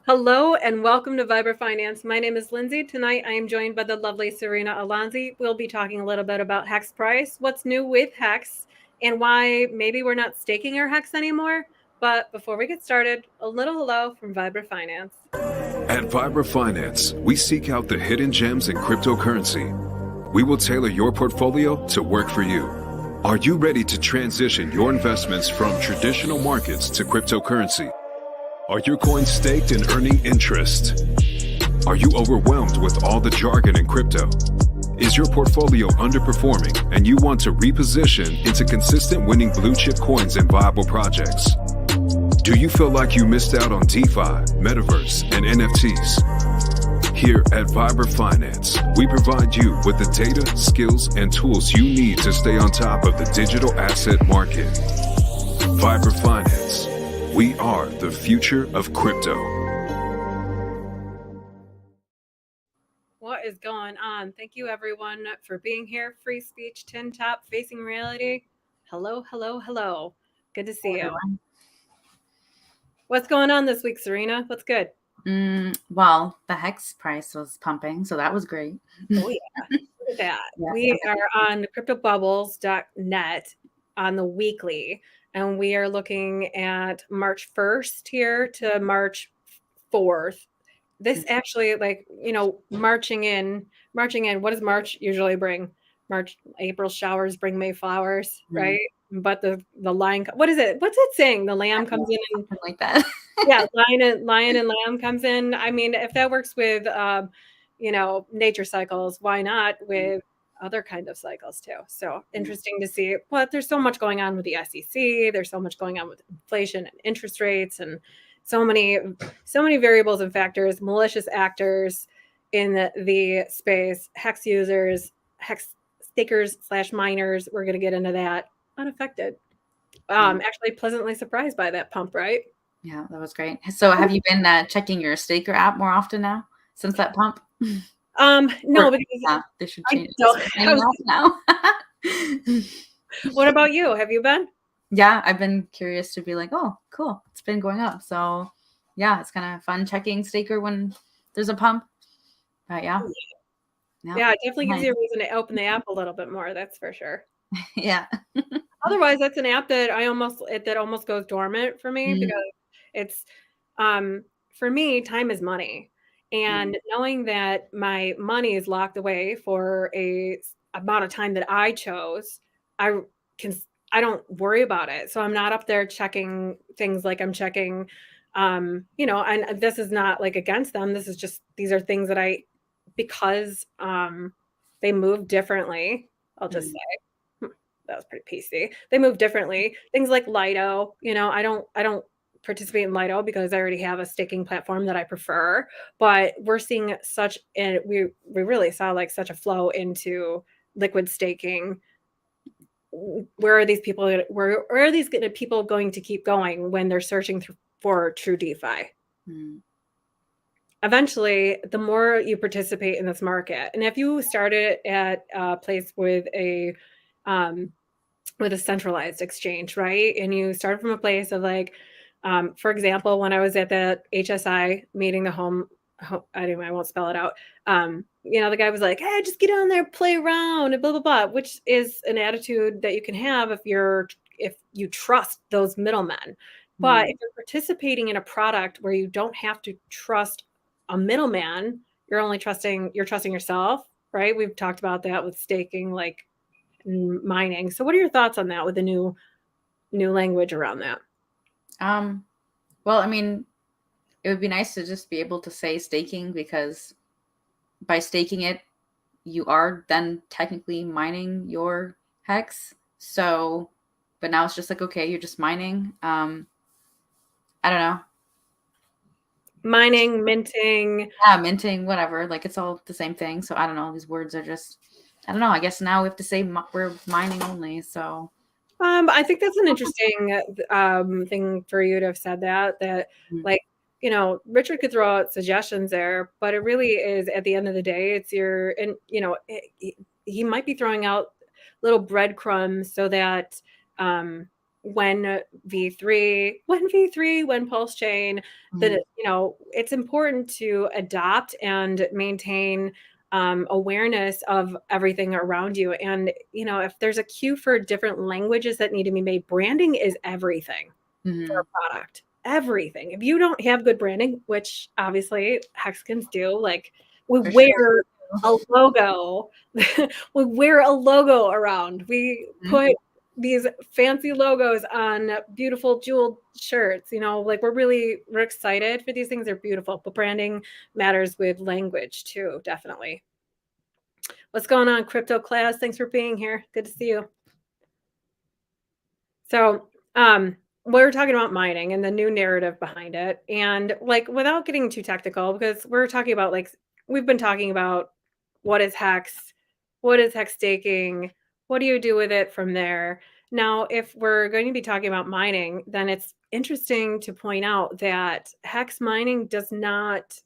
Hello and welcome to Vibra Finance. My name is Lindsay. Tonight I am joined by the lovely Serena Alonzi. We'll be talking a little bit about HEX price, what's new with HEX, and why maybe we're not staking our HEX anymore. But before we get started, a little hello from Vibra Finance. At Vibra Finance, we seek out the hidden gems in cryptocurrency. We will tailor your portfolio to work for you. Are you ready to transition your investments from traditional markets to cryptocurrency? Are your coins staked and earning interest? Are you overwhelmed with all the jargon in crypto? Is your portfolio underperforming and you want to reposition into consistent winning blue chip coins and viable projects? Do you feel like you missed out on DeFi, Metaverse, and NFTs? Here at Vibra Finance, we provide you with the data, skills, and tools you need to stay on top of the digital asset market. Vibra Finance. We are the future of crypto. What is going on? Thank you everyone for being here. Free speech, tin top, facing reality. Hello, hello, hello. Good to see you. What's going on this week, Serena? What's good? Well, the HEX price was pumping, so that was great. Oh yeah, look at that. Yeah. We are on cryptobubbles.net on the weekly, and we are looking at March 1st here to March 4th. This actually, marching in. What does March usually bring? April showers bring May flowers, right? But the lion, what is it? What's it saying? The lamb comes in, something like that. Yeah, lion and lamb comes in. I mean, if that works with, nature cycles, why not with other kind of cycles too? So interesting to see. But there's so much going on with the SEC. There's so much going on with inflation and interest rates, and so many variables and factors. Malicious actors in the space. HEX users, HEX stakers / miners. We're going to get into that. Unaffected. Actually pleasantly surprised by that pump, right? Yeah, that was great. So have you been checking your staker app more often now since that pump? No, because they should change it now. What about you? Have you been? Yeah, I've been curious to be like, oh, cool. It's been going up. So yeah, it's kind of fun checking staker when there's a pump. But yeah. Yeah, it definitely gives you a reason to open the app a little bit more. That's for sure. Yeah. Otherwise, that's an app that almost goes dormant for me because it's, for me, time is money. And knowing that my money is locked away for a amount of time that I chose, I don't worry about it. So I'm not up there checking things like I'm checking, and this is not like against them. This is just, these are things that because they move differently. I'll just say. That was pretty PC. They move differently. Things like Lido, I don't participate in Lido because I already have a staking platform that I prefer. But we're seeing we really saw like such a flow into liquid staking. Where are these people? Where are these people going to keep going when they're searching for true DeFi? Eventually, the more you participate in this market, and if you started at a place with a centralized exchange, right? And you start from a place of like, for example, when I was at the HSI meeting, anyway, I won't spell it out. The guy was like, hey, just get on there, play around, and blah, blah, blah, which is an attitude that you can have if you trust those middlemen. But if you're participating in a product where you don't have to trust a middleman, you're trusting yourself, right? We've talked about that with staking, like mining. So what are your thoughts on that with the new language around that? Well, I mean, it would be nice to just be able to say staking, because by staking it, you are then technically mining your HEX. So, but now it's just like, okay, you're just mining. I don't know. Mining, minting. Yeah, minting, whatever. Like, it's all the same thing. So I don't know. These words are just, I don't know. I guess now we have to say we're mining only. So I think that's an interesting thing for you to have said that like, Richard could throw out suggestions there, but it really is, at the end of the day, it's he might be throwing out little breadcrumbs so that when V3, when Pulse Chain, that, it's important to adopt and maintain awareness of everything around you. And, if there's a queue for different languages that need to be made, branding is everything for a product. Everything. If you don't have good branding, which obviously Hexkins do, like we wear a logo, we wear a logo around. We put these fancy logos on beautiful jeweled shirts, like we're excited for these things. They're beautiful, but branding matters with language too, definitely. What's going on, crypto class? Thanks for being here. Good to see you. So, we're talking about mining and the new narrative behind it. And like, without getting too technical, because we're talking about we've been talking about what is Hex, what is Hex staking, what do you do with it from there? Now, if we're going to be talking about mining, then it's interesting to point out that Hex mining does not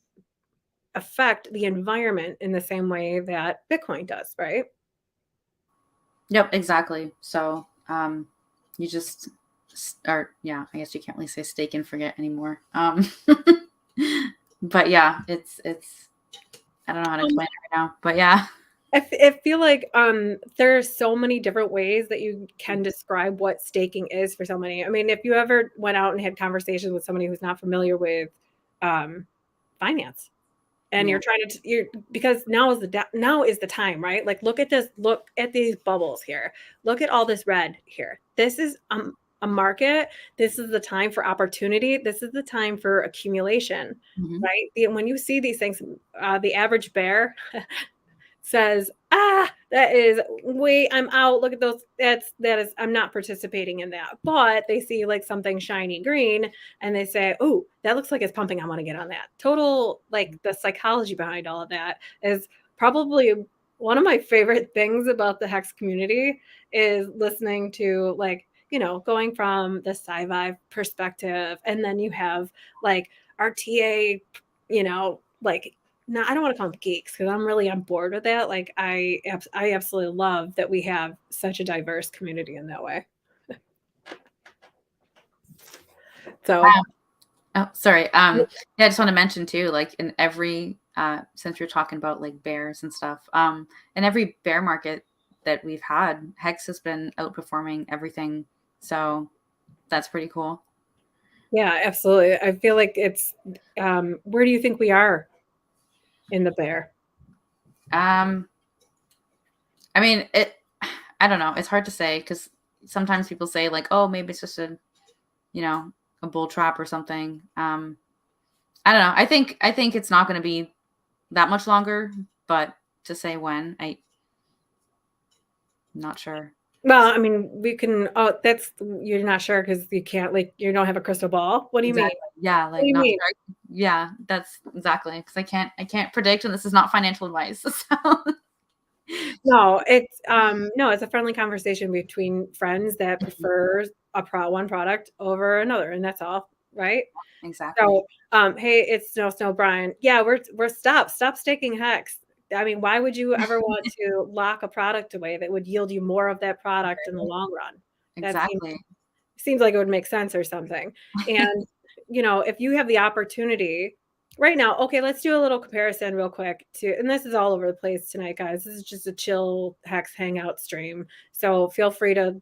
affect the environment in the same way that Bitcoin does, right? Yep, exactly. So, you just I guess you can't really say stake and forget anymore. But yeah, it's I don't know how to explain it right now, but yeah. I feel like there are so many different ways that you can describe what staking is for so many. I mean, if you ever went out and had conversations with somebody who's not familiar with finance, and you're trying to, because now is the time, right? Like, look at this, look at these bubbles here, look at all this red here. This is a market. This is the time for opportunity. This is the time for accumulation, right? When you see these things, the average bear says, I'm out. Look at those. I'm not participating in that. But they see like something shiny green and they say, oh, that looks like it's pumping. I want to get on that. Total, like the psychology behind all of that is probably one of my favorite things about the Hex community is listening to going from the sci-fi perspective. And then you have like RTA, no, I don't want to call them geeks because I'm really on board with that. Like I absolutely love that we have such a diverse community in that way. So, oh, sorry. Yeah, I just want to mention too, like in every since you're talking about like bears and stuff, in every bear market that we've had, Hex has been outperforming everything. So that's pretty cool. Yeah, absolutely. I feel like it's where do you think we are in the bear? I mean, I don't know. It's hard to say because sometimes people say like, oh, maybe it's just a bull trap or something. I don't know. I think it's not going to be that much longer, but to say when, I'm not sure. Well, I mean, we can. Oh, you're not sure because you can't, like, you don't have a crystal ball. What do you mean? Yeah, like not sure. Yeah, that's exactly because I can't predict, and this is not financial advice. So. No, it's a friendly conversation between friends that prefers one product over another, and that's all, right? Exactly. So, hey, it's Snow Brian. Yeah, we're stop staking Hex. I mean, why would you ever want to lock a product away that would yield you more of that product in the long run? Exactly. Seems like it would make sense or something. And if you have the opportunity right now, okay, let's do a little comparison real quick and this is all over the place tonight, guys. This is just a chill Hex hangout stream. So feel free to,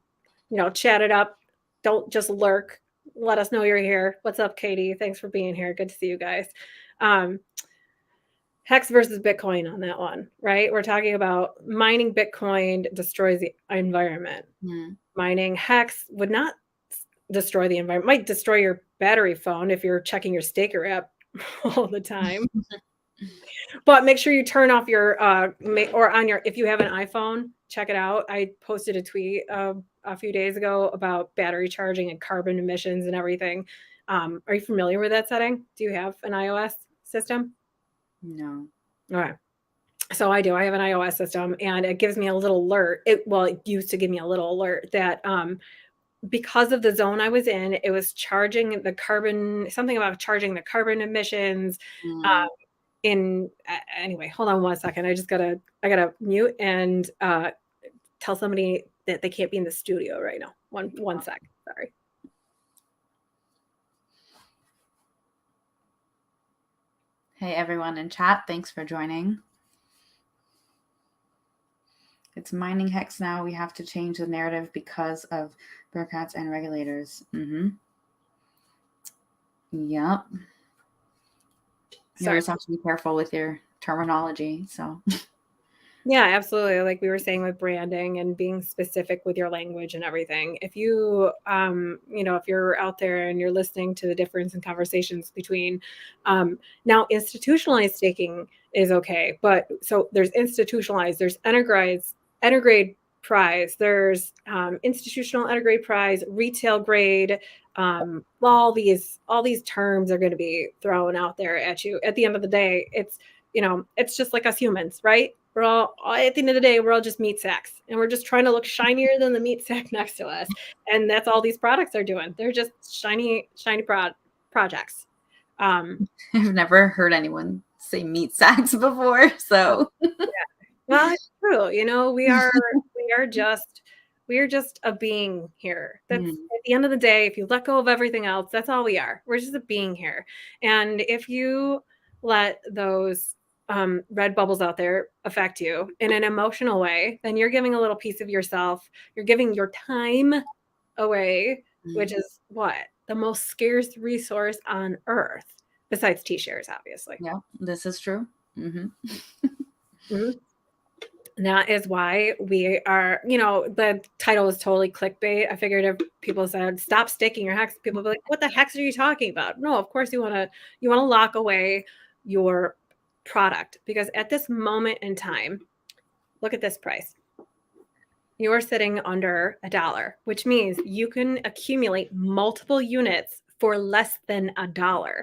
chat it up. Don't just lurk. Let us know you're here. What's up, Katie? Thanks for being here. Good to see you guys. Hex versus Bitcoin on that one, right? We're talking about mining Bitcoin destroys the environment. Mining Hex would not destroy the environment. Might destroy your battery phone if you're checking your staker app all the time. But make sure you turn off your if you have an iPhone, check it out. I posted a tweet a few days ago about battery charging and carbon emissions and everything. Are you familiar with that setting? Do you have an iOS system? No. All right. So I do. I have an iOS system and it gives me a little alert. It used to give me a little alert that because of the zone I was in, it was charging the carbon, something about charging the carbon emissions. Anyway, hold on 1 second. I gotta mute and tell somebody that they can't be in the studio right now. One sec. Sorry. Hey, everyone in chat. Thanks for joining. It's mining hex now. We have to change the narrative because of bureaucrats and regulators. Yep. You always have to be careful with your terminology. So yeah, absolutely. Like we were saying with branding and being specific with your language and everything. If you, if you're out there and you're listening to the difference in conversations between, now institutionalized staking is okay, but so there's institutionalized, there's entergrade prize, there's institutional entergrade prize, retail grade. All these terms are going to be thrown out there at you. At the end of the day, it's just like us humans, right? We're all at the end of the day, we're all just meat sacks, and we're just trying to look shinier than the meat sack next to us. And that's all these products are doing. They're just shiny projects. I've never heard anyone say meat sacks before. So yeah. Well, it's true. We are just a being here. That's at the end of the day, if you let go of everything else, that's all we are. We're just a being here. And if you let those red bubbles out there affect you in an emotional way, then you're giving a little piece of yourself. You're giving your time away, which is what? The most scarce resource on earth, besides T-shares, obviously. Yeah, this is true. That is why we are, the title is totally clickbait. I figured if people said, stop staking your hex, people would be like, what the hex are you talking about? No, of course you want to lock away your product, because at this moment in time, look at this price. You are sitting under $1, which means you can accumulate multiple units for less than $1.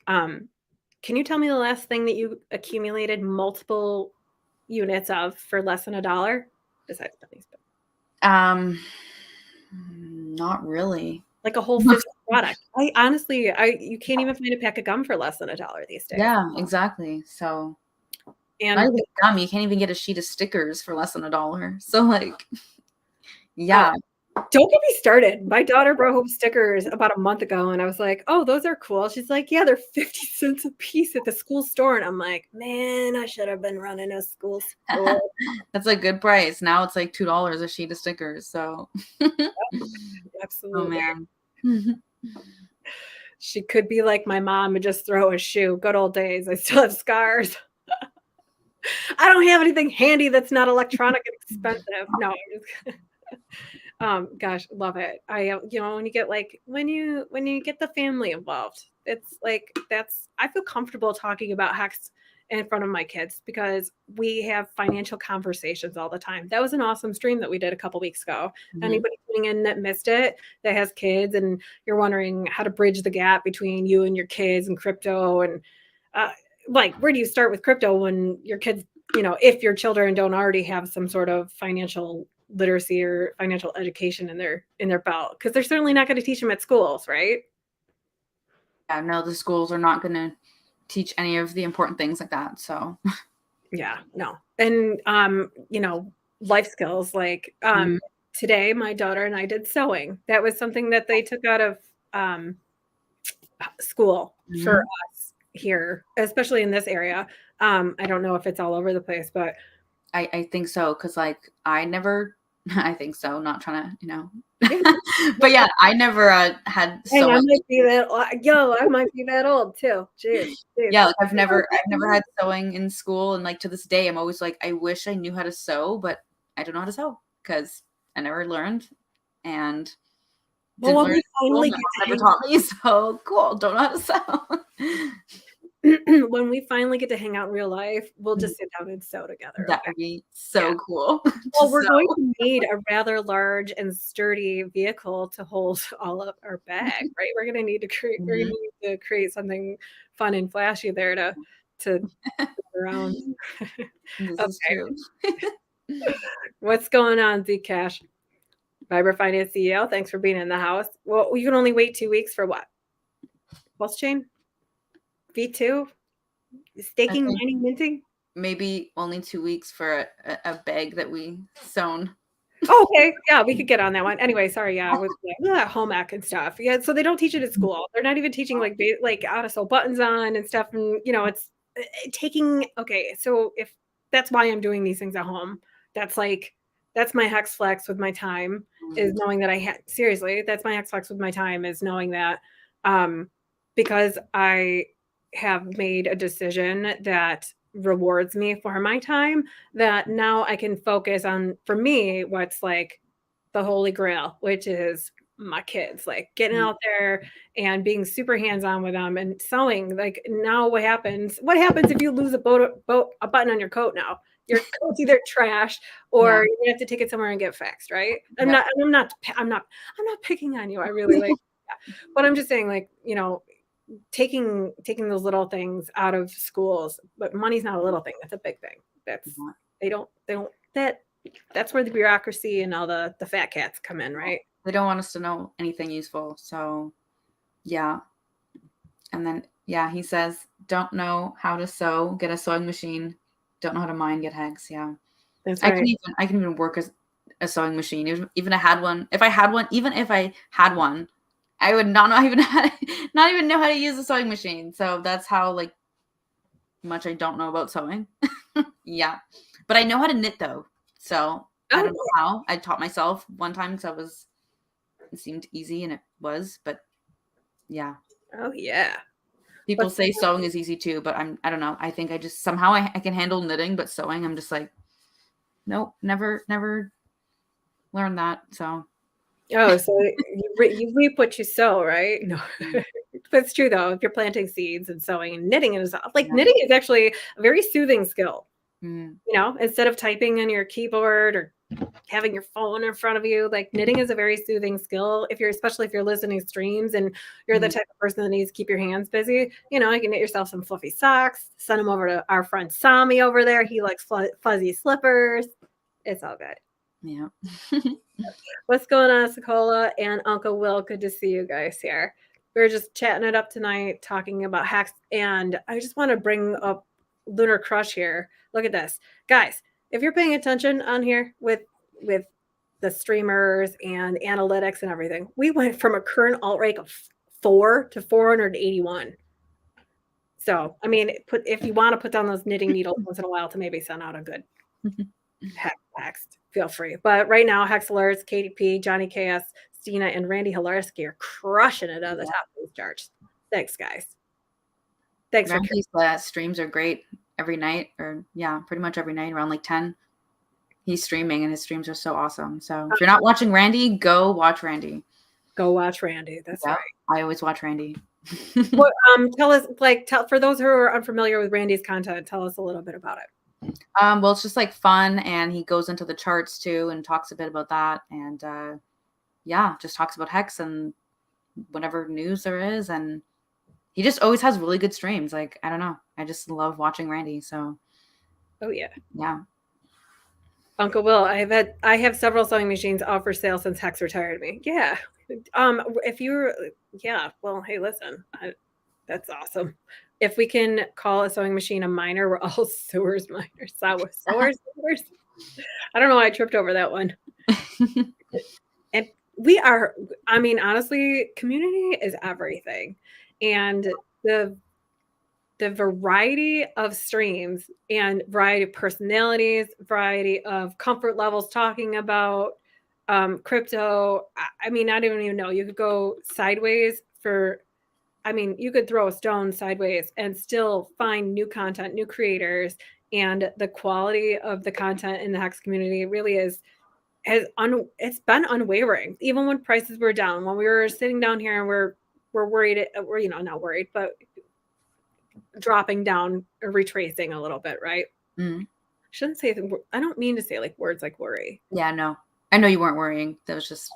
Can you tell me the last thing that you accumulated multiple units of for less than $1 besides pennies? Not really. Like a whole physical product. You can't even find a pack of gum for less than $1 these days. Yeah, exactly. So, and not even gum, you can't even get a sheet of stickers for less than $1. So, like, yeah. Don't get me started. My daughter brought home stickers about a month ago, and I was like, oh, those are cool. She's like, yeah, they're 50 cents a piece at the school store. And I'm like, man, I should have been running a school store. That's a good price. Now it's like $2 a sheet of stickers. So, absolutely. Oh, man. She could be like my mom and just throw a shoe. Good old days. I still have scars. I don't have anything handy that's not electronic and expensive. No, gosh, love it. When you get when you get the family involved, it's like I feel comfortable talking about HEX in front of my kids because we have financial conversations all the time. That was an awesome stream that we did a couple weeks ago. Anybody tuning in that missed it, that has kids and you're wondering how to bridge the gap between you and your kids and crypto, and where do you start with crypto when your kids, if your children don't already have some sort of financial literacy or financial education in their belt, because they're certainly not going to teach them at schools, right? Yeah, no, the schools are not going to teach any of the important things like that. So yeah, no. And life skills like today my daughter and I did sewing. That was something that they took out of school for us here, especially in this area. I don't know if it's all over the place, but I think so, because I think so, not trying to, but yeah, I never had sewing. I might be that old too. Jeez. Yeah, like I've never had sewing in school, and like to this day I'm always like, I wish I knew how to sew, but I don't know how to sew because I never learned, and well, we finally never taught me. So cool, don't know how to sew. When we finally get to hang out in real life, we'll just sit down and sew together. That would be so cool. Well, we're going to need a rather large and sturdy vehicle to hold all of our bag, right? We're going to need to create something fun and flashy there to around. This is true. What's going on, Zcash? Viber Finance CEO, thanks for being in the house. Well, you can only wait 2 weeks for what? Pulse chain? V2? Staking, mining, minting? Maybe only 2 weeks for a bag that we sewn. Oh, okay. Yeah, we could get on that one. Anyway, sorry. Yeah, with home ec and stuff. Yeah, so they don't teach it at school. They're not even teaching like how to sew buttons on and stuff. And it's taking. Okay, so if that's why I'm doing these things at home, that's like that's my hex flex with my time is knowing that seriously that's my hex flex with my time is knowing that um because I have made a decision that rewards me for my time that now I can focus on, for me, what's like the holy grail, which is my kids, like getting out there and being super hands-on with them and sewing. Like now what happens? What happens if you lose a button on your coat now? Your coat's either trash or you have to take it somewhere and get fixed, right? I'm not picking on you. I really like but I'm just saying, like, taking those little things out of schools, but money's not a little thing. That's a big thing. They don't that's where the bureaucracy and all the fat cats come in, right? They don't want us to know anything useful. So yeah. And then he says, don't know how to sew, get a sewing machine. Don't know how to mine, get HEX. Yeah. That's right. I can even work as a sewing machine. Even if I had one, even if I had one, I would not even know how to use a sewing machine. So that's how like much I don't know about sewing. Yeah. But I know how to knit though. So I don't know how. I taught myself one time because it seemed easy and it was, but yeah. Oh yeah. People say sewing is easy too, but I don't know. I think I just somehow I can handle knitting, but sewing, I'm just like, nope, never learned that. So so you reap what you sow, right? No. That's true though. If you're planting seeds and sowing and knitting is knitting is actually a very soothing skill. Instead of typing on your keyboard or having your phone in front of you, like knitting is a very soothing skill. Especially if you're listening to streams and you're the type of person that needs to keep your hands busy, you can knit yourself some fluffy socks, send them over to our friend Sami over there. He likes fuzzy slippers. It's all good. Yeah. What's going on, Sokola and Uncle Will? Good to see you guys here. We were just chatting it up tonight, talking about HEX, and I just want to bring up Lunar Crush here. Look at this, guys. If you're paying attention on here with the streamers and analytics and everything, we went from a current alt rate of 4 to 481. So, I mean, if you want to put down those knitting needles once in a while to maybe send out a good HEX, feel free. But right now, Hex Alerts, KDP, Johnny KS, Stina, and Randy Hilarski are crushing it on the top of these charts. Thanks, guys. Thanks for streams are great every night, or pretty much every night around like 10. He's streaming and his streams are so awesome. So if you're not watching Randy, go watch Randy. Go watch Randy. That's right. I always watch Randy. What tell us, for those who are unfamiliar with Randy's content, tell us a little bit about it. Well, it's just like fun, and he goes into the charts too and talks a bit about that, and just talks about HEX and whatever news there is, and he just always has really good streams. Like, I don't know, I just love watching Randy. So oh yeah. Uncle Will, I have several sewing machines all for sale since HEX retired me. Yeah. If you're well, hey, listen, that's awesome. If we can call a sewing machine a miner, we're all sewers miners. Sewers. I don't know why I tripped over that one. And we are, I mean, honestly, community is everything. And the variety of streams and variety of personalities, variety of comfort levels talking about crypto. I mean, I don't even know. You could go sideways you could throw a stone sideways and still find new content, new creators, and the quality of the content in the HEX community really it's been unwavering. Even when prices were down, when we were sitting down here and we're worried, we're not worried, but dropping down or retracing a little bit, right? Shouldn't say I don't mean to say like words like worry. Yeah, no, I know you weren't worrying. That was just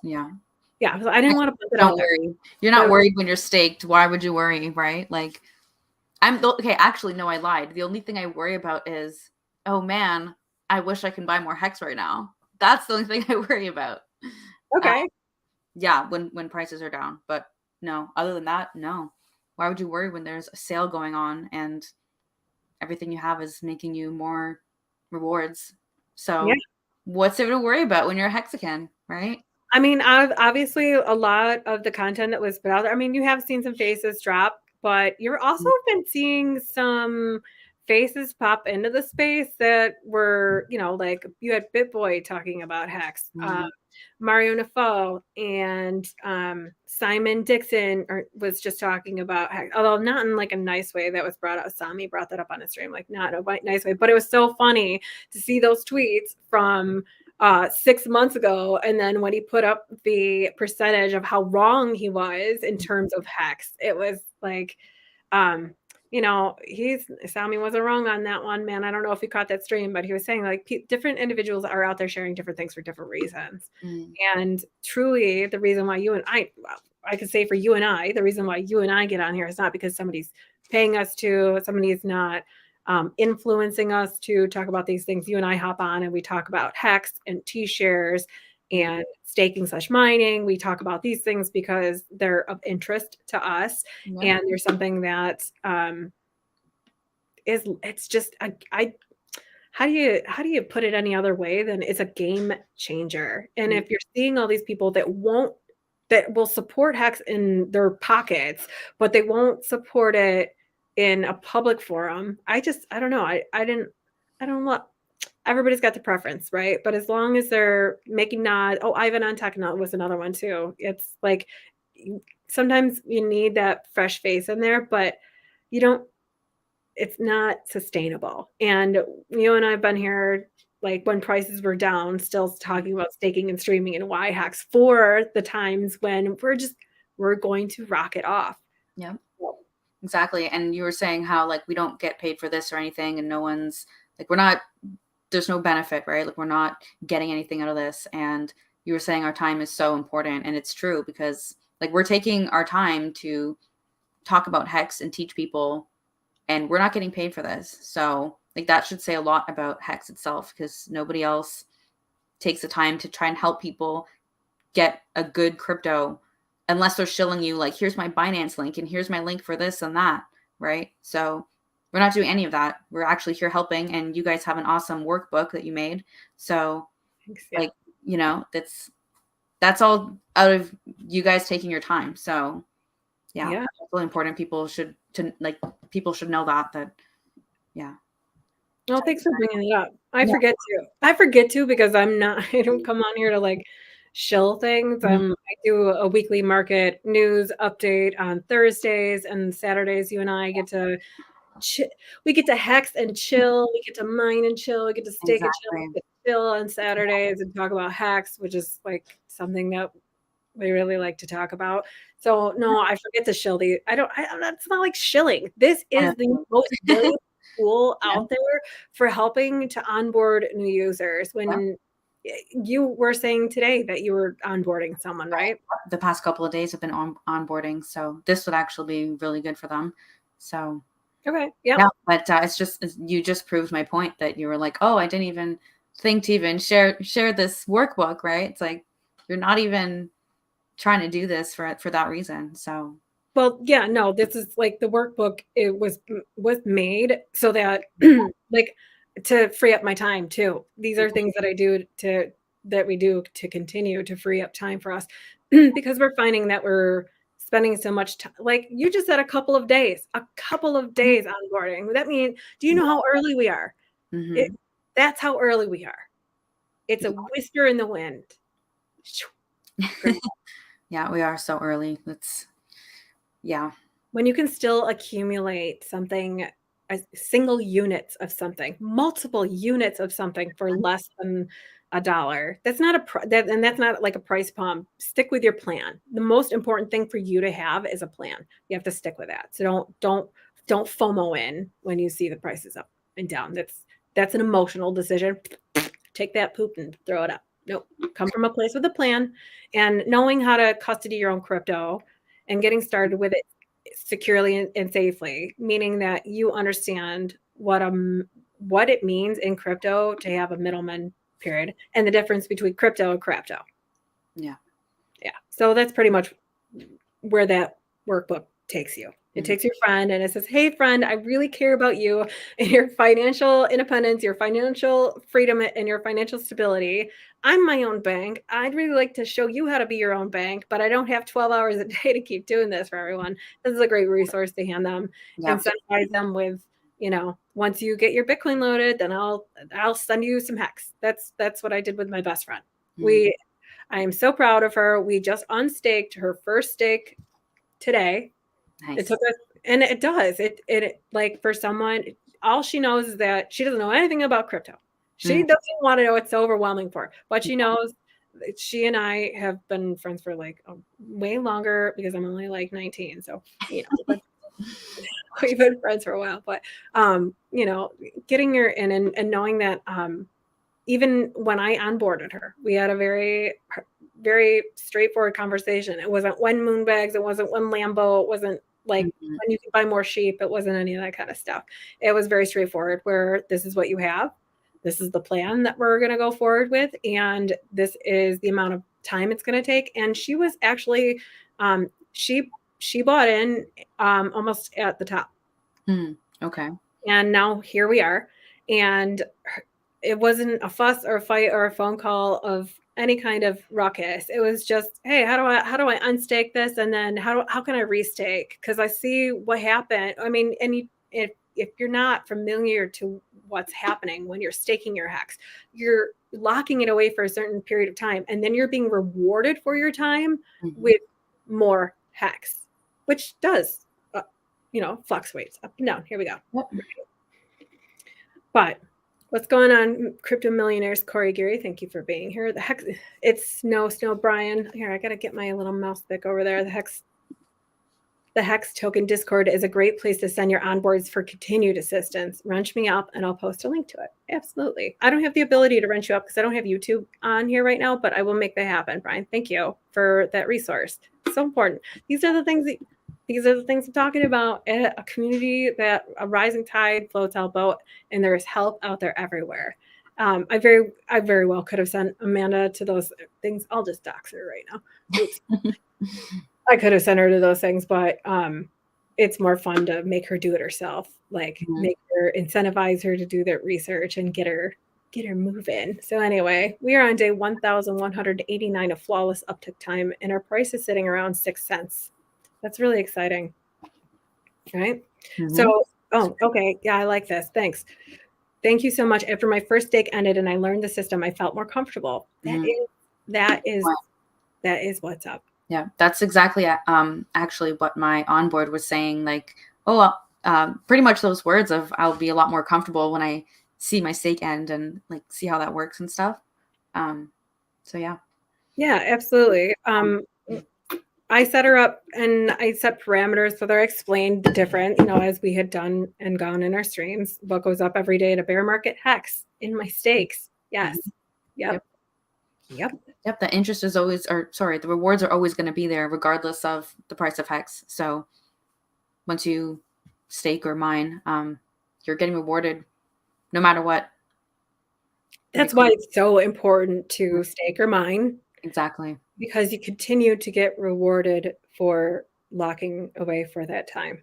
I didn't want to put it out there. You're not worried when you're staked. Why would you worry, right? Like, actually, no, I lied. The only thing I worry about is, oh man, I wish I can buy more HEX right now. That's the only thing I worry about. Okay. When prices are down. But no, other than that, no. Why would you worry when there's a sale going on and everything you have is making you more rewards? So what's there to worry about when you're a Hexagon, right? I mean, obviously, a lot of the content that was put out there, I mean, you have seen some faces drop, but you're also been seeing some faces pop into the space that were, like you had BitBoy talking about Hex, Mario Nafo, and Simon Dixon was just talking about Hex, although not in like a nice way. That was brought up. Sami brought that up on his stream, like not in a nice way, but it was so funny to see those tweets from 6 months ago. And then when he put up the percentage of how wrong he was in terms of Hex, it was like, Sami wasn't wrong on that one, man. I don't know if you caught that stream, but he was saying like different individuals are out there sharing different things for different reasons. And truly the reason why I could say for you and I, the reason why you and I get on here is not because somebody's paying us to, somebody's not influencing us to talk about these things. You and I hop on and we talk about Hex and T-shares and staking/mining. We talk about these things because they're of interest to us. And there's something that it's just how do you put it any other way than it's a game changer. And if you're seeing all these people that will support Hex in their pockets, but they won't support it in a public forum, I don't know. I don't know. Everybody's got the preference, right? But as long as they're making nods, Ivan on Techno was another one too. It's like sometimes you need that fresh face in there, but it's not sustainable. And you and I have been here like when prices were down, still talking about staking and streaming and why Hex for the times when we're going to rock it off. Yeah, exactly. And you were saying how like we don't get paid for this or anything, and no one's like there's no benefit, right? Like we're not getting anything out of this. And you were saying our time is so important, and it's true because like we're taking our time to talk about Hex and teach people, and we're not getting paid for this. So like that should say a lot about Hex itself, because nobody else takes the time to try and help people get a good crypto unless they're shilling you like, here's my Binance link and here's my link for this and that, right? So we're not doing any of that. We're actually here helping, and you guys have an awesome workbook that you made. So Thanks, like, that's all out of you guys taking your time. So yeah. That's really important. People should know that. Yeah. Well, thanks for bringing it up. I forget to because I don't come on here to like shill things. I do a weekly market news update on Thursdays, and Saturdays you and I get to we get to Hex and chill. We get to mine and chill. We get to stake and chill. We get to chill on Saturdays and talk about Hex, which is like something that we really like to talk about. So no, I forget to shill the. That's not like shilling. This is the most brilliant tool out there for helping to onboard new users. When you were saying today that you were onboarding someone, right? The past couple of days have been onboarding, so this would actually be really good for them. So okay, yeah. But you just proved my point that you were like, oh, I didn't even think to even share this workbook, right? It's like you're not even trying to do this for that reason. So well, yeah, no, this is like the workbook. It was made so that like to free up my time too. These are things that we do to continue to free up time for us because we're finding that we're spending so much time. Like you just said, a couple of days onboarding. That means, do you know how early we are? That's how early we are. It's a whisper in the wind. Yeah, we are so early. When you can still accumulate something, single units of something, multiple units of something for less than $1. That's not that's not like a price pump. Stick with your plan. The most important thing for you to have is a plan. You have to stick with that. So don't FOMO in when you see the prices up and down. That's an emotional decision. Take that poop and throw it up. Nope. Come from a place with a plan and knowing how to custody your own crypto and getting started with it securely and safely, meaning that you understand what it means in crypto to have a middleman period and the difference between crypto and crypto. Yeah. So that's pretty much where that workbook takes you. It takes your friend and it says, hey, friend, I really care about you and your financial independence, your financial freedom, and your financial stability. I'm my own bank. I'd really like to show you how to be your own bank, but I don't have 12 hours a day to keep doing this for everyone. This is a great resource to hand them, incentivize them with, once you get your Bitcoin loaded, then I'll send you some HEX. That's what I did with my best friend. I am so proud of her. We just unstaked her first stake today. Nice. It took us, and it does. It like for someone, all she knows is that she doesn't know anything about crypto. She doesn't want to know. It's so overwhelming for her. But she knows she and I have been friends for like way longer because I'm only like 19. So, we've been friends for a while. But, getting her in and knowing that even when I onboarded her, we had a very, very straightforward conversation. It wasn't when Moonbags. It wasn't when Lambo. It wasn't like when you can buy more sheep. It wasn't any of that kind of stuff. It was very straightforward where this is what you have. This is the plan that we're going to go forward with. And this is the amount of time it's going to take. And she was actually, she bought in almost at the top. Okay. And now here we are. And it wasn't a fuss or a fight or a phone call of any kind of ruckus. It was just, hey, how do I unstake this? And then how can I restake? Because I see what happened. I mean, and if you're not familiar to what's happening when you're staking your HEX, you're locking it away for a certain period of time. And then you're being rewarded for your time with more HEX, which does, fluctuates up and down. Here we go. Yep. But what's going on, crypto millionaires? Corey Geary, thank you for being here. The HEX, it's Snow Brian. Here, I gotta get my little mouse pick over there. The HEX token Discord is a great place to send your onboards for continued assistance. Wrench me up and I'll post a link to it. Absolutely. I don't have the ability to wrench you up because I don't have YouTube on here right now, but I will make that happen, Brian. Thank you for that resource. It's so important. These are the things I'm talking about. A community that a rising tide floats all boat, and there is help out there everywhere. I very well could have sent Amanda to those things. I'll just dox her right now. I could have sent her to those things, but it's more fun to make her do it herself. Like make her incentivize her to do that research and get her moving. So anyway, we are on day 1,189 of flawless uptick time, and our price is sitting around 6 cents. That's really exciting, right? So, okay. Yeah, I like this. Thanks. Thank you so much. After my first stake ended and I learned the system, I felt more comfortable. That is what's up. Yeah, that's exactly actually what my onboard was saying. Like, pretty much those words of I'll be a lot more comfortable when I see my stake end and like see how that works and stuff. So yeah. Yeah, absolutely. I set her up and I set parameters so I explained the different, as we had done and gone in our streams, what goes up every day in a bear market HEX in my stakes. Yes. Yep. The interest is always, the rewards are always going to be there regardless of the price of HEX. So once you stake or mine, you're getting rewarded no matter what. That's why it's so important to stake or mine. Exactly. Because you continue to get rewarded for locking away for that time.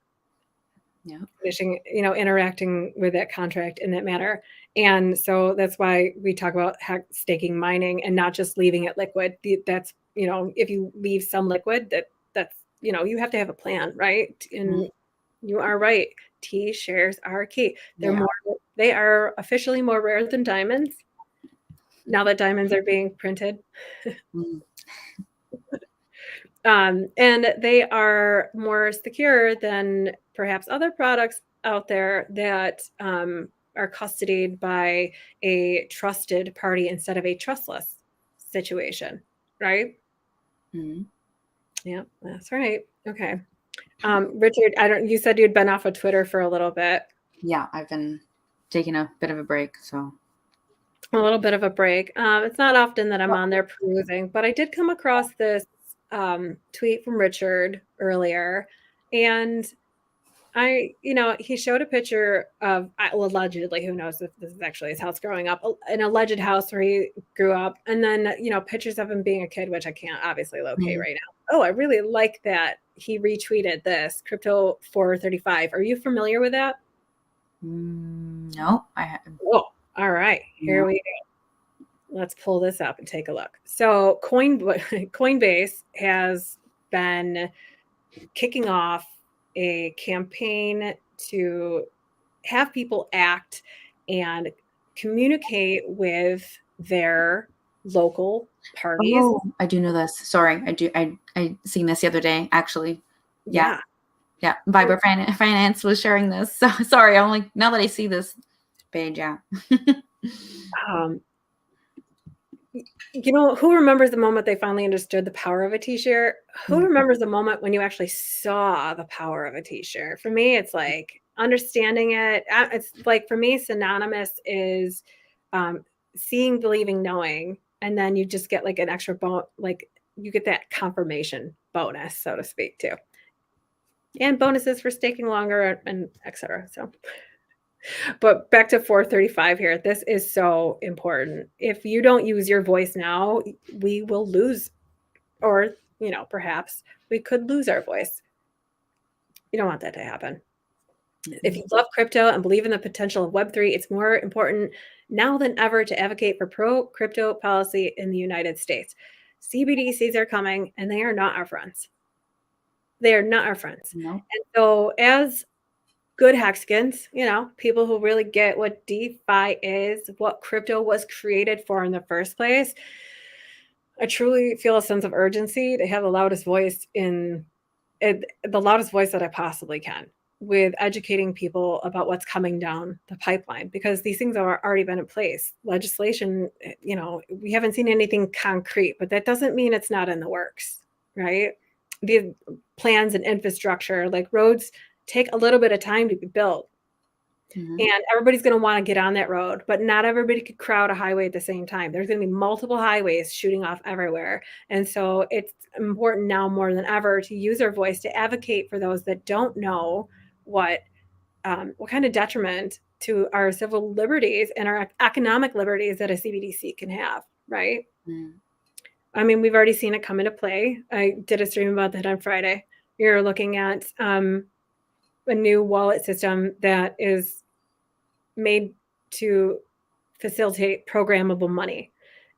Yeah. Finishing, interacting with that contract in that manner. And so that's why we talk about staking mining and not just leaving it liquid. That's, if you leave some liquid, that's, you have to have a plan, right? And you are right. T shares are key. They are officially more rare than diamonds. Now that diamonds are being printed. And they are more secure than perhaps other products out there that are custodied by a trusted party instead of a trustless situation, right? Yeah, that's right. Okay. Richard, you said you'd been off of Twitter for a little bit. Yeah, I've been taking a bit of a break, so. A little bit of a break. It's not often that I'm on there perusing, but I did come across this tweet from Richard earlier, and he showed a picture of, allegedly, who knows if this is actually his house growing up, an alleged house where he grew up, and then pictures of him being a kid, which I can't obviously locate right oh, I really like that. He retweeted this crypto 435. Are you familiar with that? No, I haven't. Oh, all right. Here No. we go. Let's pull this up and take a look. So Coinbase has been kicking off a campaign to have people act and communicate with their local parties. Oh, I do know this. Sorry, I do. I seen this the other day, actually. Yeah, Yeah. yeah. Viber Finance was sharing this. So sorry, I'm like, now that I see this page, yeah. Um, you know, who remembers the moment they finally understood the power of a t-shirt? Who remembers the moment when you actually saw the power of a t-shirt? For me, it's like understanding it. It's like, for me, synonymous is seeing, believing, knowing, and then you just get like an extra like you get that confirmation bonus, so to speak, too. And bonuses for staking longer and etc. So, but back to 435 here. This is so important. If you don't use your voice now, we will lose, or, you know, perhaps we could lose our voice. You don't want that to happen. If you love crypto and believe in the potential of Web3, it's more important now than ever to advocate for pro-crypto policy in the United States. CBDCs are coming, and they are not our friends. They are not our friends. No. And so, as good Hexkins, you know, people who really get what DeFi is, what crypto was created for in the first place, I truly feel a sense of urgency to have the loudest voice the loudest voice that I possibly can, with educating people about what's coming down the pipeline, because these things are already been in place. Legislation, you know, we haven't seen anything concrete, but that doesn't mean it's not in the works, right? The plans and infrastructure, like roads, take a little bit of time to be built. And everybody's going to want to get on that road, but not everybody could crowd a highway at the same time. There's going to be multiple highways shooting off everywhere. And so it's important now more than ever to use our voice to advocate for those that don't know what kind of detriment to our civil liberties and our economic liberties that a CBDC can have, right? I mean, we've already seen it come into play. I did a stream about that on Friday. You're looking at a new wallet system that is made to facilitate programmable money.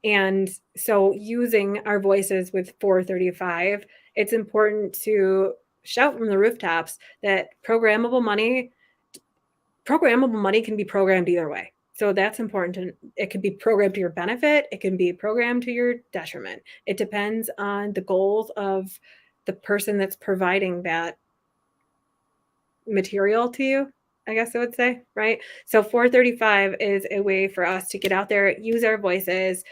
And so, using our voices with 435, it's important to shout from the rooftops that programmable money can be programmed either way. So that's important. It can be programmed to your benefit. It can be programmed to your detriment. It depends on the goals of the person that's providing that material to you, I guess I would say, right? So 435 is a way for us to get out there, use our voices.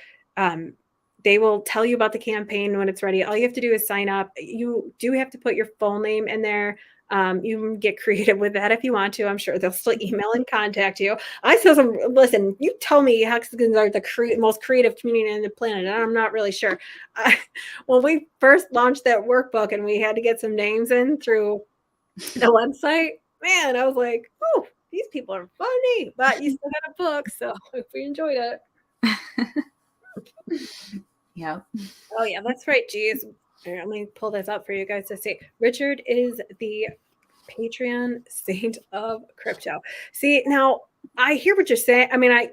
They will tell you about the campaign when it's ready. All you have to do is sign up. You do have to put your full name in there. You can get creative with that if you want to. I'm sure they'll still email and contact you. I saw listen, you tell me Hexagons are the most creative community on the planet, and I'm not really sure. When we first launched that workbook and we had to get some names in through the website, man, I was like, oh, these people are funny, but you still got a book, so if we enjoyed it. Yeah. Oh yeah, that's right. Geez, here, let me pull this up for you guys to see. Richard is the Patreon saint of crypto. See, now I hear what you're saying. I mean, I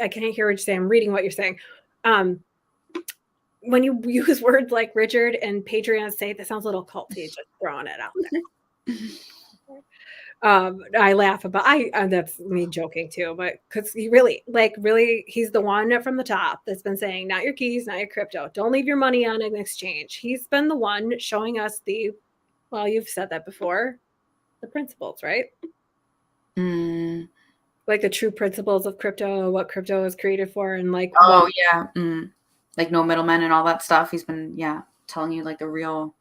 can't hear what you're saying. I'm reading what you're saying. When you use words like Richard and Patreon saint, that sounds a little culty. Just throwing it out there. I laugh about that's me joking too, but because he really he's the one from the top that's been saying, not your keys, not your crypto, don't leave your money on an exchange. He's been the one showing us well, you've said that before, the principles, right? Like the true principles of crypto, what crypto is created for, and like like no middlemen and all that stuff. He's been telling you like the real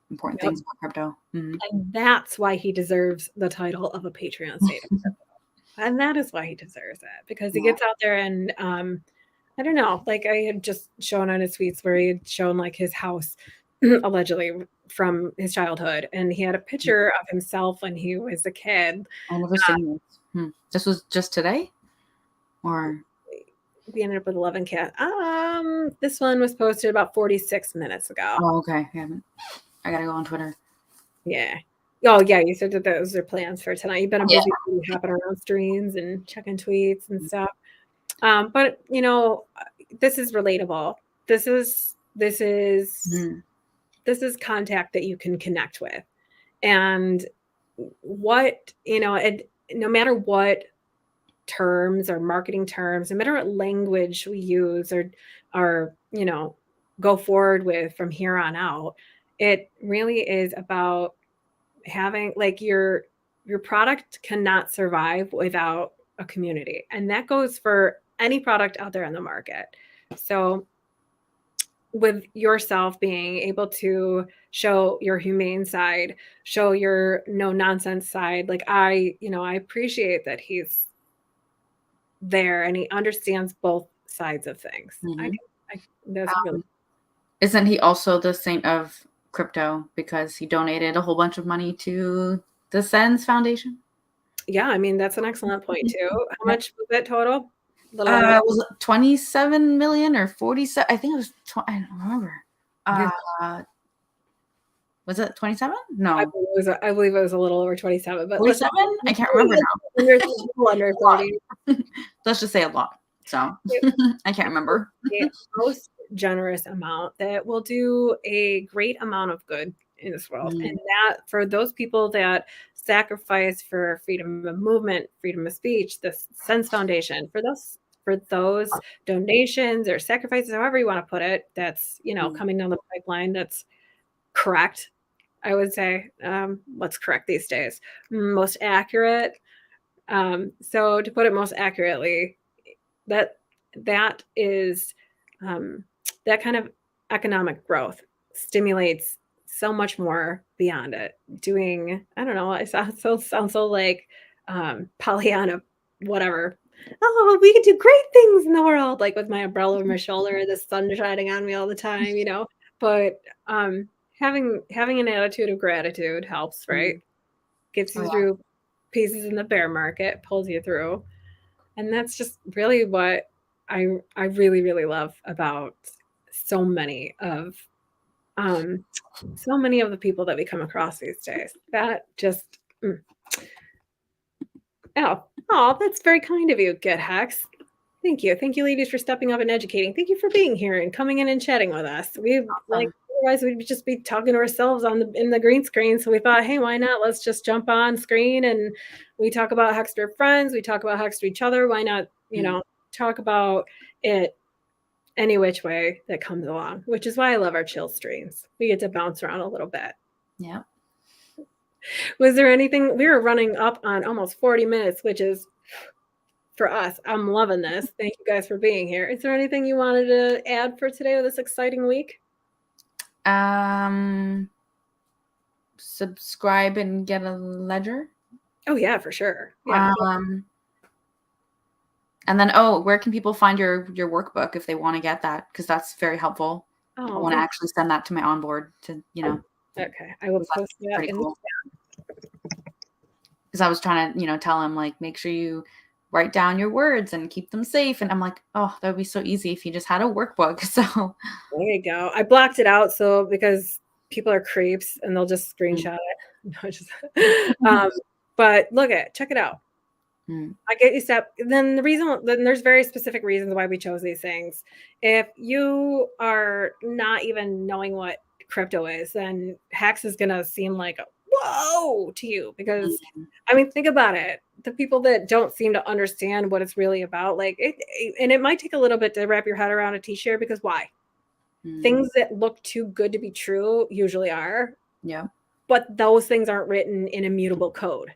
important things about crypto. And that's why he deserves the title of a Patreon saint. And that is why he deserves it, because he gets out there and I don't know, like I had just shown on his tweets where he had shown like his house allegedly from his childhood, and he had a picture of himself when he was a kid. I never seen this. This was just today, or we ended up with 11K. This one was posted about 46 minutes ago. Oh, okay. I gotta go on Twitter. Yeah. Oh, yeah. You said that those are plans for tonight. You've been a busy hopping around streams and checking tweets and stuff. But this is relatable. This is contact that you can connect with, and and no matter what terms or marketing terms, no matter what language we use or go forward with from here on out, it really is about having like your product cannot survive without a community, and that goes for any product out there in the market. So with yourself being able to show your humane side, show your no nonsense side, like I appreciate that he's there and he understands both sides of things. That's really. Isn't he also the saint of crypto because he donated a whole bunch of money to the Sens Foundation? Yeah, I mean, that's an excellent point too. How much was that total? It was 27 million or 47. I think it was. I don't remember. Was it 27? No, I believe it was a little over 27. But 47? I can't remember now. Under 30. Let's just say a lot. So I can't remember. The most generous amount that will do a great amount of good in this world, and that for those people that sacrifice for freedom of movement, freedom of speech, the Sense Foundation, for those donations or sacrifices, however you want to put it, that's coming down the pipeline, that's correct. I would say what's correct these days, most accurate. So to put it most accurately, that is that kind of economic growth stimulates so much more beyond it. Doing, I don't know, it sounds so like Pollyanna, whatever. Oh, we could do great things in the world, like with my umbrella over my shoulder, the sun shining on me all the time, But having an attitude of gratitude helps, right? Gets you through pieces in the bear market, pulls you through. And that's just really what I really, really love about so many of the people that we come across these days. That just oh, that's very kind of you, HEX. Thank you, ladies, for stepping up and educating. Thank you for being here and coming in and chatting with us. Otherwise we'd just be talking to ourselves in the green screen. So we thought, hey, why not? Let's just jump on screen and we talk about HEX to our friends. We talk about HEX to each other. Why not, talk about it any which way that comes along, which is why I love our chill streams. We get to bounce around a little bit. Yeah. Was there anything? We were running up on almost 40 minutes, which is, for us, I'm loving this. Thank you guys for being here. Is there anything you wanted to add for today with this exciting week? Subscribe and get a ledger. Oh yeah, for sure. Yeah. And then, where can people find your workbook if they want to get that? Because that's very helpful. I want to actually send that to my onboard to, Okay, I will post that in cool. Because I was trying to, tell him, like, make sure you write down your words and keep them safe. And I'm like, oh, that would be so easy if you just had a workbook. So there you go. I blocked it out because people are creeps and they'll just screenshot it. No, but check it out. I get you step. Then there's very specific reasons why we chose these things. If you are not even knowing what crypto is, then HEX is gonna seem like a whoa to you because I mean, think about it. The people that don't seem to understand what it's really about, like and it might take a little bit to wrap your head around a t-shirt because why? Things that look too good to be true usually are. Yeah. But those things aren't written in immutable code.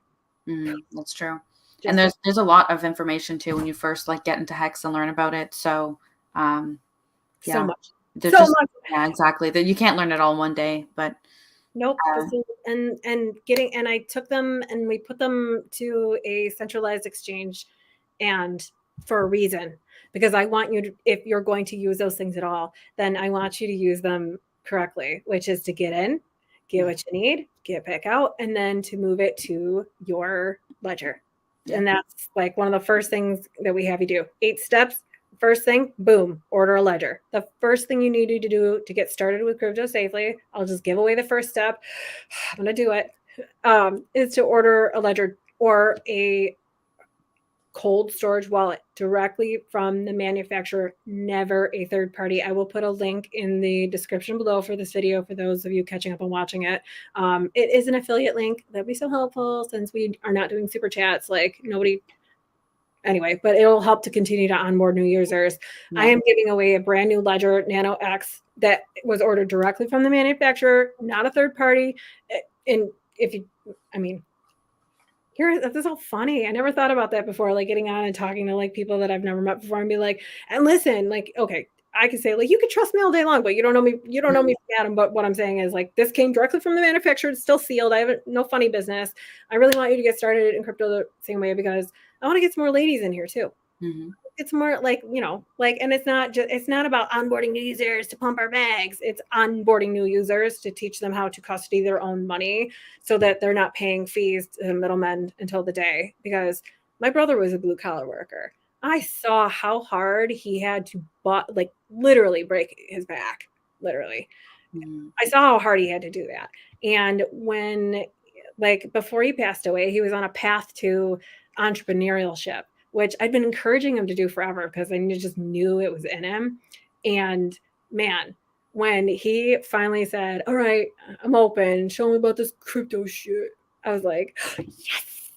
That's true. And there's a lot of information too when you first get into HEX and learn about it. So so much. Much. Yeah, exactly. That you can't learn it all in one day, but nope. And I took them and we put them to a centralized exchange, and for a reason, because I want you to, if you're going to use those things at all, then I want you to use them correctly, which is to get in, get what you need, get back out, and then to move it to your ledger. And that's like one of the first things that we have you do. 8 steps, first thing, boom, order a ledger. The first thing you need to do to get started with crypto safely, I'll just give away the first step. I'm going to do it. Is to order a ledger or a cold storage wallet directly from the manufacturer, never a third party. I will put a link in the description below for this video for those of you catching up and watching it. It is an affiliate link. That'd be so helpful since we are not doing super chats. Like nobody, anyway, but it'll help to continue to onboard new users. Yeah. I am giving away a brand new ledger, Nano X, that was ordered directly from the manufacturer, not a third party. And if you, I mean, here, this is so funny. I never thought about that before, like getting on and talking to like people that I've never met before and be like, and listen, like, okay, I can say like, you can trust me all day long, but you don't know me from Adam. But what I'm saying is like, this came directly from the manufacturer. It's still sealed. I have no funny business. I really want you to get started in crypto the same way because I want to get some more ladies in here too. Mm-hmm. It's more like, you know, like, and it's not about onboarding new users to pump our bags. It's onboarding new users to teach them how to custody their own money so that they're not paying fees to middlemen until the day. Because my brother was a blue collar worker. I saw how hard he had to like literally break his back, literally. Mm-hmm. I saw how hard he had to do that. And when, like, before he passed away, he was on a path to entrepreneurship, which I'd been encouraging him to do forever because I just knew it was in him. And man, when he finally said, all right, I'm open, show me about this crypto shit, I was like, yes.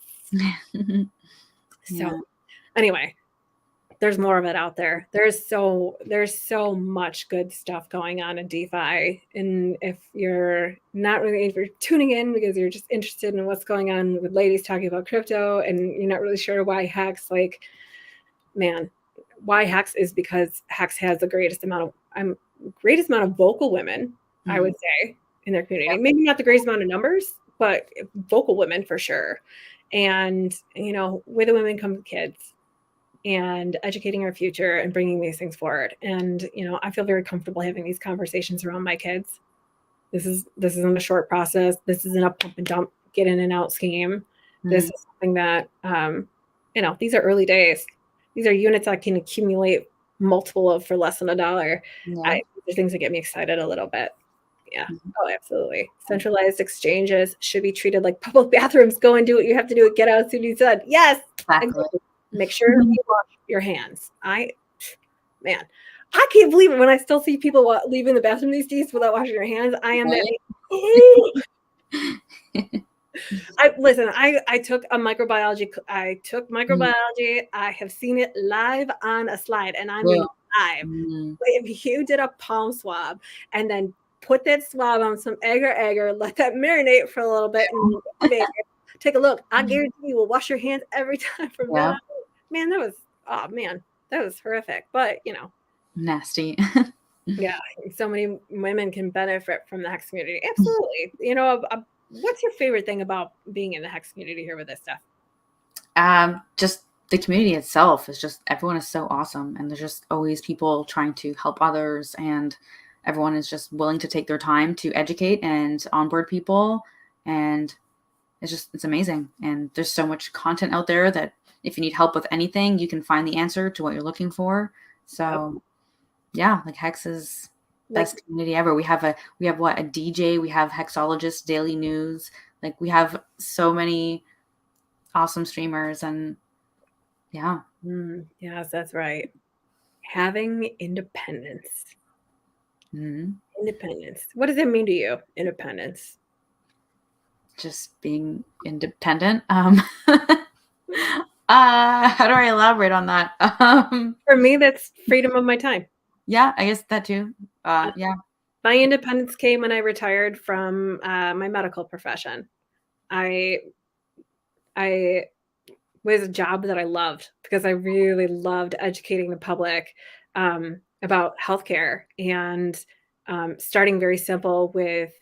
So anyway, there's more of it out there. There's so much good stuff going on in DeFi. And if you're tuning in because you're just interested in what's going on with ladies talking about crypto and you're not really sure why HEX, like, man, why HEX is because HEX has the greatest amount of vocal women, I would say, in their community. Yep. Maybe not the greatest amount of numbers, but vocal women for sure. And, you know, with the women come the kids. And educating our future and bringing these things forward. And, you know, I feel very comfortable having these conversations around my kids. This isn't a short process. This isn't a pump and dump, get in and out scheme. This is something that, you know, these are early days. These are units I can accumulate multiple of for less than $1. Yeah. These are things that get me excited a little bit. Yeah. Oh, absolutely. Centralized exchanges should be treated like public bathrooms. Go and do what you have to do. Get out as soon as you said. Yes. Exactly. Make sure you wash your hands. I can't believe it when I still see people leaving the bathroom these days without washing their hands. I am that. I took microbiology. I have seen it live on a slide, and I'm live. If you did a palm swab and then put that swab on some agar, let that marinate for a little bit, and take a look. I guarantee you will wash your hands every time from now on. Man, that was horrific. But, you know. Nasty. Yeah. So many women can benefit from the HEX community. Absolutely. You know, what's your favorite thing about being in the HEX community here with this stuff? Just the community itself is just, everyone is so awesome. And there's just always people trying to help others. And everyone is just willing to take their time to educate and onboard people. And it's amazing. And there's so much content out there that if you need help with anything, you can find the answer to what you're looking for. So yeah, like HEX is best community ever. We have a DJ, we have Hexologist Daily News. Like we have so many awesome streamers and yeah. Yes, that's right. Having independence. Independence. What does it mean to you, independence? Just being independent. How do I elaborate on that? For me, that's freedom of my time. Yeah, I guess that too. Yeah. My independence came when I retired from my medical profession. I was a job that I loved because I really loved educating the public about healthcare and starting very simple with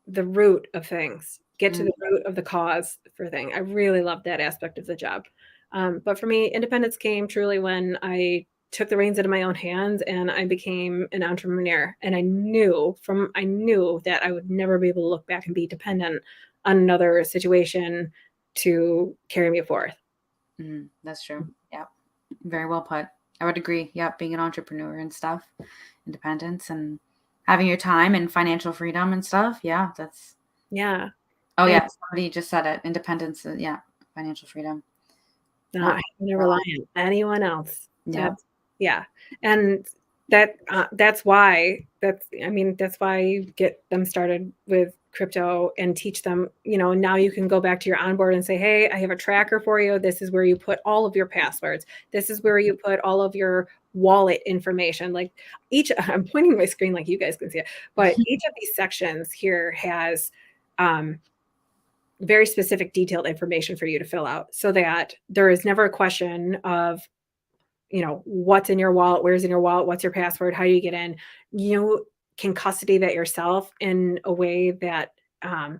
the root of things, get to the root of the cause for thing. I really loved that aspect of the job. But for me, independence came truly when I took the reins into my own hands and I became an entrepreneur. And I knew that I would never be able to look back and be dependent on another situation to carry me forth. That's true. Yeah. Very well put. I would agree. Yeah, being an entrepreneur and stuff, independence and having your time and financial freedom and stuff. Yeah, that's. Yeah. Oh And yeah, somebody just said it. Independence. Yeah, financial freedom. not Not. having to rely on anyone else. Yeah. Yeah. And that's why that's why you get them started with crypto and teach them, now you can go back to your onboard and say, hey, I have a tracker for you. This is where you put all of your passwords. This is where you put all of your wallet information. Like I'm pointing my screen like you guys can see it, but each of these sections here has very specific detailed information for you to fill out so that there is never a question of, what's in your wallet, where's in your wallet, what's your password, how do you get in. You can custody that yourself in a way that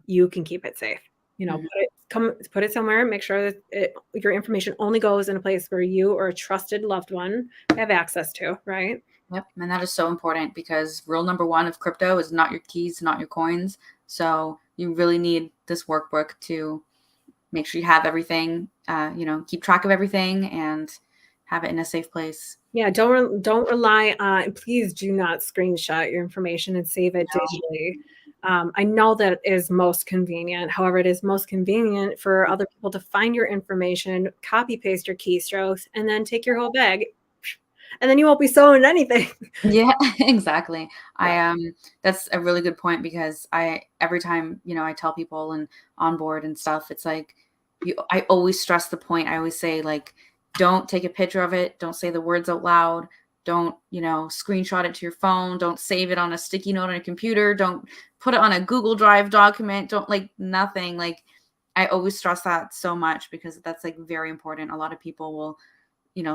you can keep it safe. Mhm. Put it somewhere, make sure that your information only goes in a place where you or a trusted loved one have access to, right? Yep, and that is so important because rule number one of crypto is not your keys, not your coins. So you really need this workbook to make sure you have everything, keep track of everything and have it in a safe place. Yeah, don't rely on. Please do not screenshot your information and save it digitally. I know that is most convenient. However, it is most convenient for other people to find your information, copy paste your keystrokes, and then take your whole bag, and then you won't be selling anything. Yeah, exactly. Yeah. That's a really good point because every time, I tell people and on board and stuff, it's like I always stress the point. I always say like, don't take a picture of it. Don't say the words out loud. Don't, screenshot it to your phone. Don't save it on a sticky note on your computer. Don't put it on a Google Drive document. Don't like nothing. Like I always stress that so much because that's like very important. A lot of people will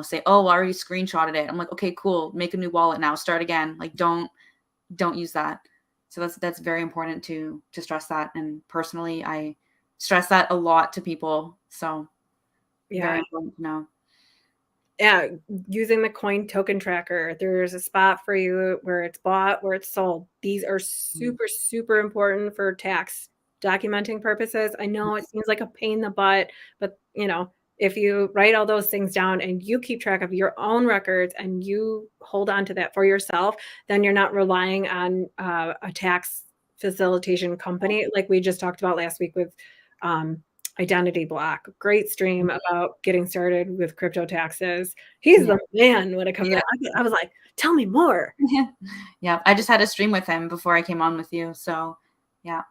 say, oh, I already screenshotted it. I'm like, okay, cool. Make a new wallet now. Start again. Like, don't use that. So that's very important to stress that. And personally, I stress that a lot to people. So very Yeah. important to know. Yeah, using the coin token tracker, there's a spot for you where it's bought, where it's sold. These are super, super important for tax documenting purposes. I know it seems like a pain in the butt, but if you write all those things down and you keep track of your own records and you hold on to that for yourself, then you're not relying on a tax facilitation company like we just talked about last week with Identity Block. Great stream about getting started with crypto taxes. He's Yeah. the man when it comes Yeah. to I was like, tell me more. Yeah. I just had a stream with him before I came on with you. So yeah.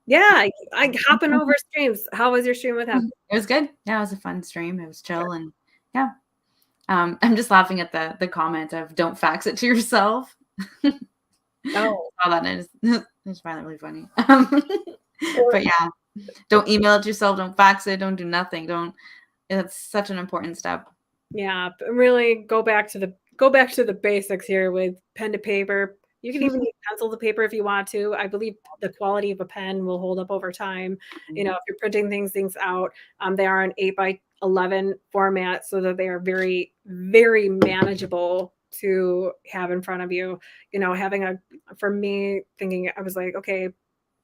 Yeah, I hopping over streams. How was your stream with him? It was good. Yeah, it was a fun stream. It was chill and yeah. I'm just laughing at the comment of don't fax it to yourself. Oh, Saw that and I just find that really funny. But yeah, don't email it to yourself. Don't fax it. Don't do nothing. It's such an important step. yeah, but really go back to the basics here with pen to paper. You can even use pencil to paper if you want to. I believe the quality of a pen will hold up over time. If you're printing things out, they are an 8x11 format so that they are very, very manageable to have in front of you. For me, thinking, I was like, okay,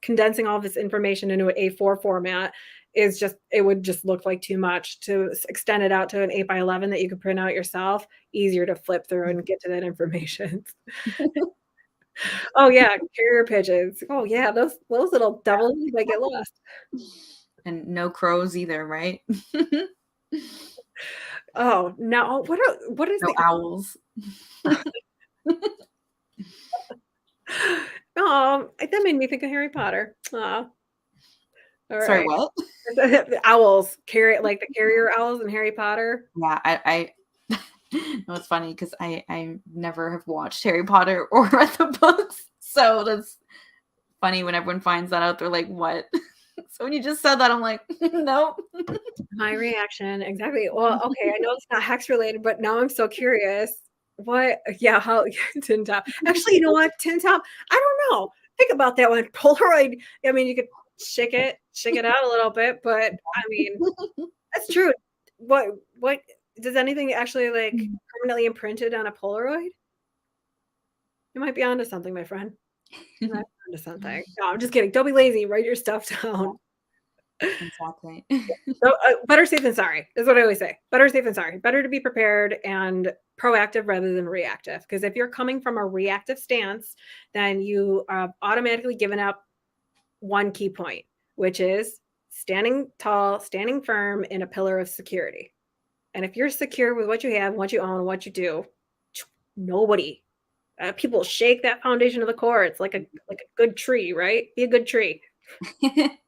condensing all this information into an A4 format it would just look like too much. To extend it out to an 8x11 that you could print out yourself, easier to flip through and get to that information. Oh yeah, carrier pigeons. Oh yeah, those little devils might get lost. And no crows either, right? Oh no, what is No owls. Oh, that made me think of Harry Potter. Oh, all Sorry, right. what? The owls, like the carrier owls in Harry Potter. Yeah, I no, it's funny because I never have watched Harry Potter or read the books. So that's funny when everyone finds that out. They're like, what? So when you just said that, I'm like, no. My reaction, exactly. Well, okay, I know it's not hex related, but now I'm so curious. What? Yeah, how tin top? Actually, you know what? Tin top. I don't know. Think about that one. Polaroid. I mean, you could shake it out a little bit, but I mean, that's true. What does anything actually like permanently imprinted on a Polaroid? You might be onto something, my friend. You might be onto something. No, I'm just kidding. Don't be lazy. Write your stuff down. Exactly. So, better safe than sorry is what I always say. Better safe than sorry. Better to be prepared and proactive rather than reactive. Because if you're coming from a reactive stance, then you are automatically giving up one key point, which is standing tall, standing firm in a pillar of security. And if you're secure with what you have, what you own, what you do, nobody, people shake that foundation of the core. It's like a good tree, right? Be a good tree. Take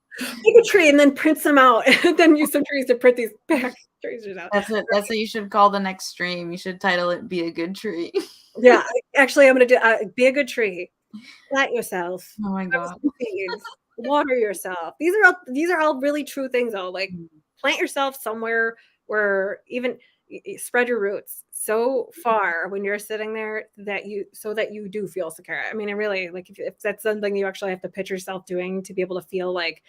a tree and then print some out. And then use some trees to print these back trees out. That's what you should call the next stream. You should title it "Be a Good Tree." Yeah, actually, I'm gonna do be a good tree. Plant yourself. Oh my god. Water yourself. These are all really true things though. Like plant yourself somewhere where even spread your roots so far when you're sitting there that you do feel secure. I mean, it really, like if that's something you actually have to pitch yourself doing to be able to feel like,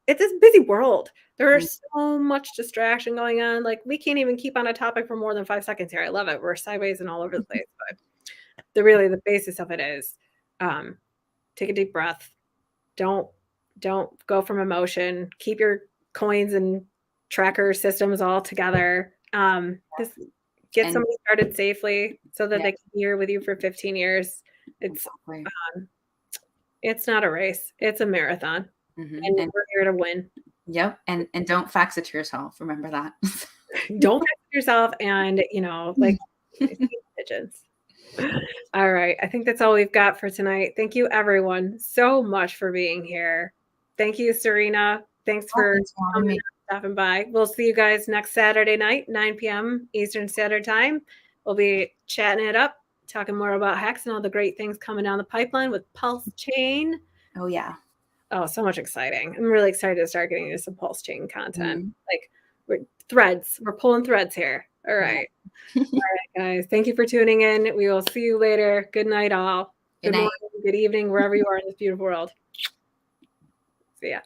it's this busy world. There's so much distraction going on. Like we can't even keep on a topic for more than 5 seconds here. I love it. We're sideways and all over the place. But the basis of it is take a deep breath. Don't go from emotion. Keep your coins and tracker systems all together. Just get somebody started safely so that they can be here with you for 15 years. It's not a race. It's a marathon. And we're here to win. Yep. And don't fax it to yourself. Remember that. Don't fax it to yourself and, like pigeons. All right. I think that's all we've got for tonight. Thank you, everyone, so much for being here. Thank you, Serena. Thanks for stopping by. We'll see you guys next Saturday night, 9 p.m. Eastern Standard Time. We'll be chatting it up, talking more about HEX and all the great things coming down the pipeline with Pulse Chain. Oh, yeah. Oh, so much exciting. I'm really excited to start getting into some Pulse Chain content. Like we're pulling threads here. All right. All right, guys. Thank you for tuning in. We will see you later. Good night, all. Good morning, good evening, wherever you are in this beautiful world. See ya.